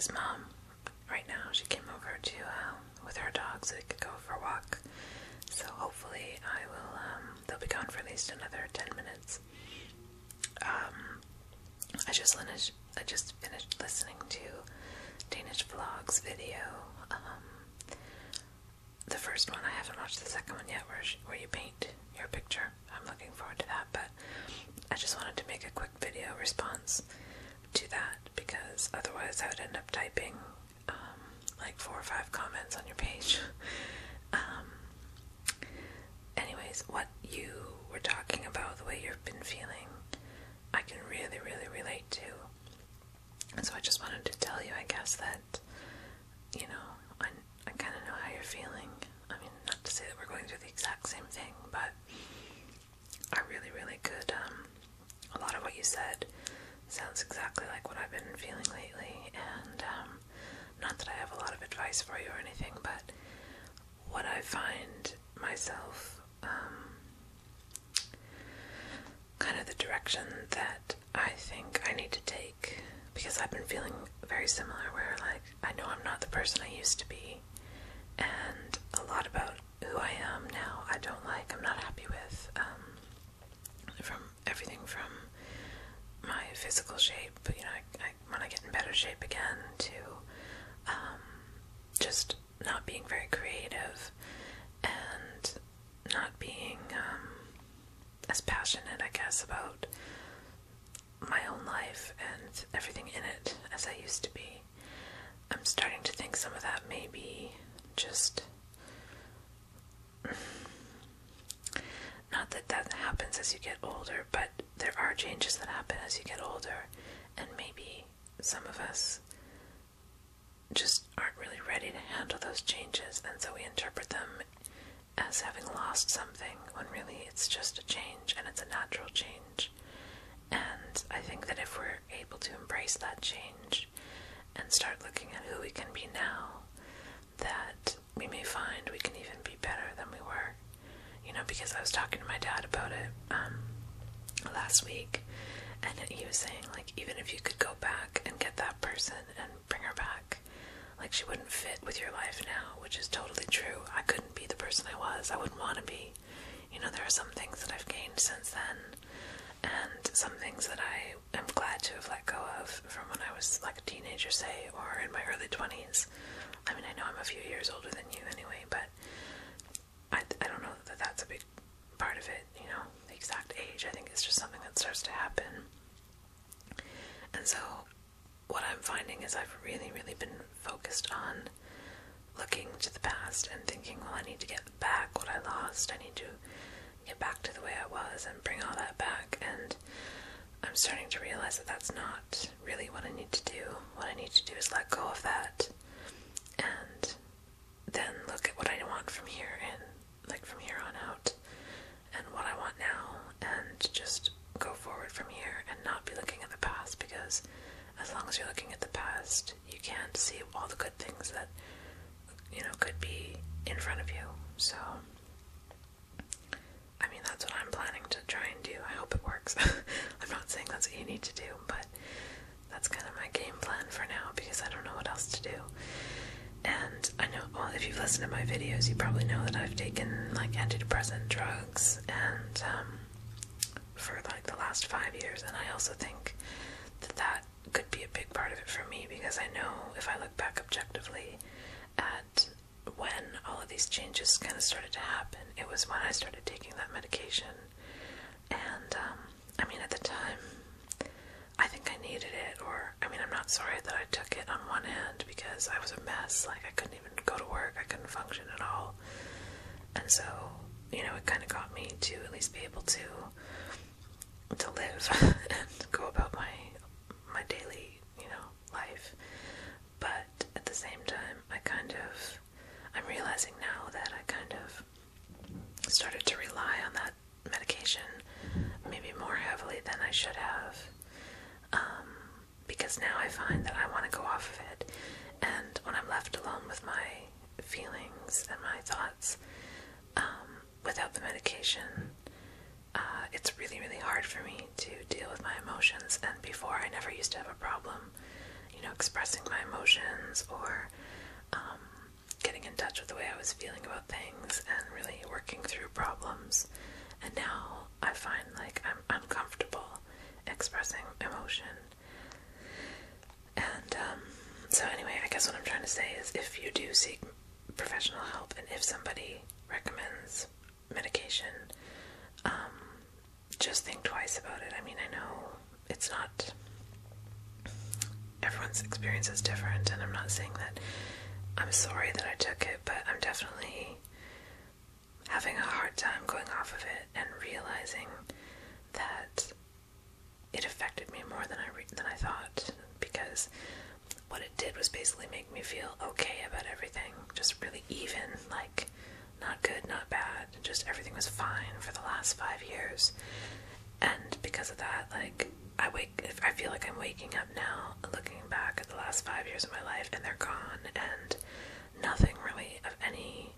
his mom right now. She came over to with her dog so they could go for a walk. So hopefully I will. They'll be gone for at least another 10 minutes. I just finished listening to Danish Vlogs video. The first one, I haven't watched the second one yet, where you paint your picture. I'm looking forward to that, but I just wanted to make a quick video response to that, because otherwise I would end up typing like 4 or 5 comments on your page. Anyways, what you were talking about, the way you've been feeling, I can really, really relate to. And so I just wanted to tell you, I guess, that, you know, I kind of know how you're feeling. I mean, not to say that we're going through the exact same thing, but I really, really could. A lot of what you said sounds exactly like what I've been feeling lately, and not that I have a lot of advice for you or anything, but what I find myself, kind of the direction that I think I need to take, because I've been feeling very similar, where like I know I'm not the person I used to be, and a lot about who I am now I don't like, I'm not happy with, from everything from my physical shape, you know, when I get in better shape again, to just not being very creative, and not being as passionate, I guess, about my own life and everything in it as I used to be. I'm starting to think some of that may be just, not that that happens as you get older, but there are changes that happen as you get older, and maybe some of us just aren't really ready to handle those changes, and so we interpret them as having lost something, when really it's just a change, and it's a natural change. And I think that if we're able to embrace that change and start looking at who we can be now, that we may find we can even be better than we were. You know, because I was talking to my dad about it last week, and he was saying, like, even if you could go back and get that person and bring her back, like, she wouldn't fit with your life now, which is totally true. I couldn't be the person I was. I wouldn't want to be. You know, there are some things that I've gained since then, and some things that I am glad to have let go of from when I was like a teenager, say, or in my early 20s. I mean, I know I'm a few years older than you anyway, but I don't know that that's a big part of it, you know, the exact age. I think it's just something that starts to happen. And so what I'm finding is I've really, really been focused on looking to the past and thinking, well, I need to get back what I lost. I need to get back to the way I was and bring all that back. And I'm starting to realize that that's not really what I need to do. What I need to do is let go of that and then look at what I want from here and like from here on out, and what I want now, and just go forward from here and not be looking at the past, because as long as you're looking at the past, you can't see all the good things that, you know, could be in front of you. So, I mean, that's what I'm planning to try and do. I hope it works. I'm not saying that's what you need to do, but that's kind of my game plan for now, because I don't know what else to do. And I know, well, if you've listened to my videos, you probably know that I've taken like antidepressant drugs, and for like the last 5 years, and I also think that that could be a big part of it for me, because I know if I look back objectively at when all of these changes kind of started to happen, it was when I started taking that medication. And I mean, at the time, I think I needed it, or I mean, I'm not sorry that I took it on one hand, because I was a mess. Like, I couldn't even go to work, I couldn't function at all. And so, you know, it kind of got me to at least be able to live and go about my daily, you know, life. But at the same time, I'm realizing now that I kind of started to rely on that medication maybe more heavily than I should have, because now I find that I want to go off of it, and when I'm left alone with my feelings and my thoughts, without the medication, it's really, really hard for me to deal with my emotions. And before, I never used to have a problem, you know, expressing my emotions or getting in touch with the way I was feeling about things and really working through problems. And now I find like I'm uncomfortable expressing emotion. And so anyway, I guess what I'm trying to say is if you do seek professional help and if somebody recommends medication, just think twice about it. I mean, I know it's not, everyone's experience is different, and I'm not saying that I'm sorry that I took it, but I'm definitely having a hard time going off of it and realizing that it affected me more than I thought, because what it did was basically make me feel okay about everything, just really even, like not good, not bad, just everything was fine for the last 5 years. And because of that, like I feel like I'm waking up now looking back at the last 5 years of my life and they're gone and nothing really of any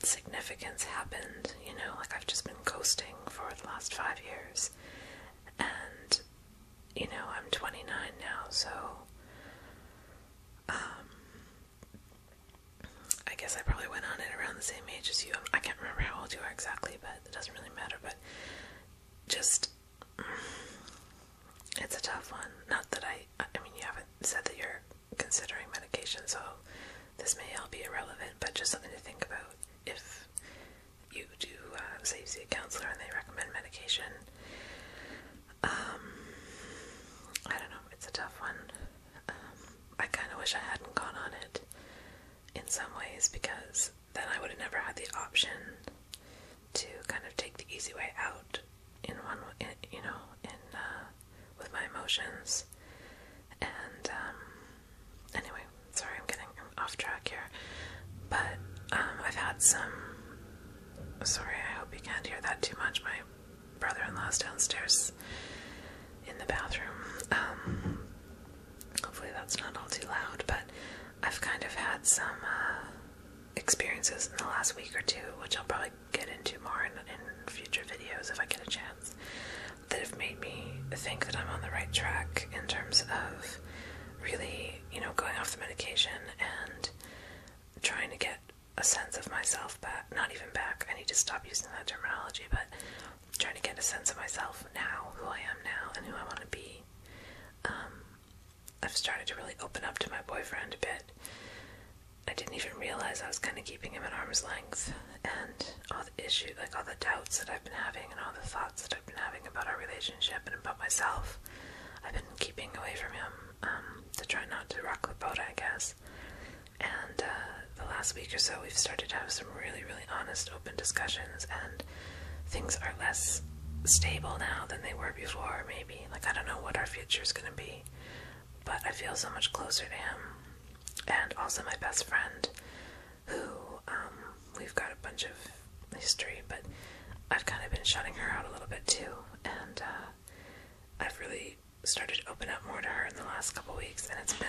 significance happened, you know, like I've just been coasting for the last 5 years. And you know, I'm 29 now, so I guess I probably went on it around the same age as you. I can't remember how old you are exactly, but it doesn't really matter. But just, it's a tough one. Not that I mean, you haven't said that you're considering medication, so this may all be irrelevant, but just something to think about if you do, say you see a counselor and they recommend medication. I don't know, it's a tough one. I kind of wish I hadn't gone on it in some ways, because then I would have never had the option to kind of take the easy way out with my emotions. And anyway, sorry, I'm getting off track here, but I've had some, sorry, I hope you can't hear that too much, my brother-in-law's downstairs in the bathroom. Hopefully that's not all too loud, but I've kind of had some experiences in the last week or two, which I'll probably get into more in future videos if I get a chance, that have made me think that I'm on the right track in terms of really, you know, going off the medication and trying to get a sense of myself back. Not even back, I need to stop using that terminology, but trying to get a sense of myself now, who I am now and who I want to be. I've started to really open up to my boyfriend a bit. I didn't even realize I was kind of keeping him at arm's length, and all the issues, like all the doubts that I've been having and all the thoughts that I've been having about our relationship and about myself, I've been keeping away from him, to try not to rock the boat, I guess. And the last week or so we've started to have some really, really honest, open discussions, and things are less stable now than they were before, maybe. Like, I don't know what our future is going to be, but I feel so much closer to him. And also my best friend, who, we've got a bunch of history, but I've kind of been shutting her out a little bit too, and I've really started to open up more to her in the last couple weeks, and it's been